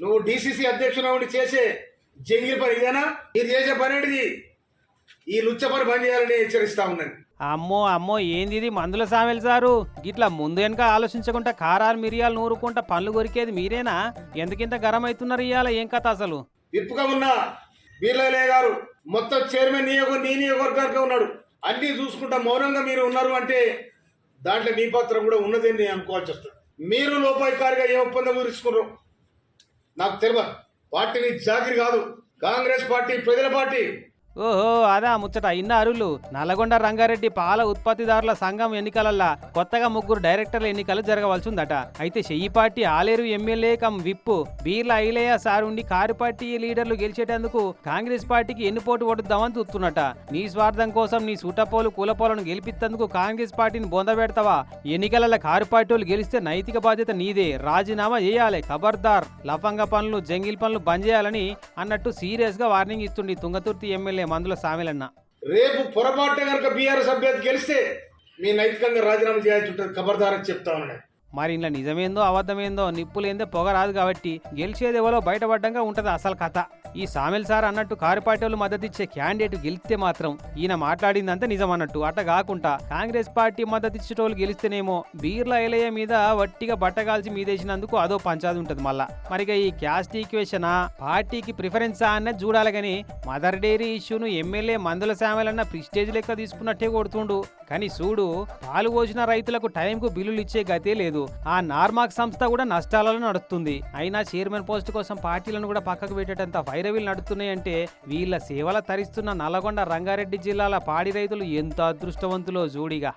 నువ్వు డిసిసి అధ్యక్షుడు ఉండి చేసే జంగిల్ పని ఇదేనా? మీరు చేసే పని ఏంటిది? ఈ లుచ్చ పని బంద్ చేయాలని హెచ్చరిస్తా ఉన్నాను. అమ్మో అమ్మో ఏంది ఇది మందుల సామెల్ సారు? గిట్లా ముందు వెనక ఆలోచించకుండా కారాలు మిరియాలు నూరుకుంటా పళ్ళు కొరికేది మీరేనా? ఎందుకింత గరం అవుతున్నారు ఇవాళ? ఏం కథ అసలు? విప్పుగా ఉన్న బీర్లలే గారు మొత్తం చైర్మన్ నీ నియోజకవర్గానికి ఉన్నాడు. అన్నీ చూసుకుంటా మౌనంగా మీరు ఉన్నారు అంటే దాంట్లో మీ పత్రం కూడా ఉన్నదని నేను అనుకోవాల్సి వస్తుంది. మీరు లోపాయికారిగా ఏ ఒప్పందం కుదుర్చుకున్నారు నాకు తెలియదు. పార్టీని జాగిరి కాదు, కాంగ్రెస్ పార్టీ ప్రజల పార్టీ. ఓహో అదా ముచ్చట. ఇన్నారులు నల్లగొండ రంగారెడ్డి పాల ఉత్పత్తిదారుల సంఘం ఎన్నికలల్లా కొత్తగా 3 డైరెక్టర్ల ఎన్నికలు జరగవలసి ఉందట. అయితే చెయ్యి పార్టీ ఆలేరు ఎమ్మెల్యే కమ్ విప్పు బీర్ల ఐలయ్య సార్ ఉండి కారు పార్టీ లీడర్లు గెలిచేటందుకు కాంగ్రెస్ పార్టీకి ఎన్నుపోటు పడుద్దామని చూస్తున్నట. నీ స్వార్థం కోసం నీ సూటపోలు కూలపోలను గెలిపిస్తేందుకు కాంగ్రెస్ పార్టీని బొందబెడతావా? ఎన్నికలలో కారు పార్టీ వాళ్ళు గెలిస్తే నైతిక బాధ్యత నీదే, రాజీనామా చేయాలి, ఖబర్దార్, లఫంగ పనులు జంగిల్ పనులు బంద్ చేయాలని అన్నట్టు సీరియస్ గా వార్నింగ్ ఇస్తుంది తుంగతుర్తి ఎమ్మెల్యే మందుల సామెలన్న. రేపు పొరపాటున కనుక బీఆర్ఎస్ అభ్యర్థి గెలిస్తే మీ నైతికంగా రాజీనామా చేయాల్సి ఉంటుంది, ఖబర్దార్ అని చెప్తా ఉన్నాను. మరి ఇంట్లో నిజమేందో అబద్ధమేందో నిప్పులేందో పొగ రాదు కాబట్టి గెలిచేది ఎవరో బయటపడ్డంగా ఉంటది అసలు కథ. ఈ సామెల్ సార్ అన్నట్టు కారు పార్టీ వాళ్ళు మద్దతు ఇచ్చే క్యాండిడేట్ గెలిస్తే మాత్రం ఈయన మాట్లాడిందంతా నిజం అన్నట్టు. అట్ట కాకుండా కాంగ్రెస్ పార్టీ మద్దతు ఇచ్చేటోళ్ళు గెలిస్తేనేమో బీర్ల ఐలయ్య మీద వట్టిగా బట్టగాల్చి మీదేసినందుకు అదో పంచాది ఉంటది మళ్ళా. మరిగా ఈ క్యాస్ట్ ఈక్వేషనా పార్టీకి ప్రిఫరెన్సా అన్నది చూడాలి గాని మదర్ డైరీ ఇష్యూను ఎమ్మెల్యే మందుల సామెలన్న ప్రిస్టేజ్ లెక్క తీసుకున్నట్టే కొడుతుండు. కానీ చూడు, పాలు పోసిన రైతులకు టైంకు బిల్లులు ఇచ్చే గతే లేదు. ఆ నార్మాక్ సంస్థ కూడా నష్టాలలో నడుస్తుంది. అయినా చైర్మన్ పోస్ట్ కోసం పార్టీలను కూడా పక్కకు పెట్టేటంత వైరవీలు నడుస్తున్నాయంటే వీళ్ళ సేవల తరిస్తున్న నల్లగొండ రంగారెడ్డి జిల్లాల పాడి రైతులు ఎంత అదృష్టవంతులో జోడిగా.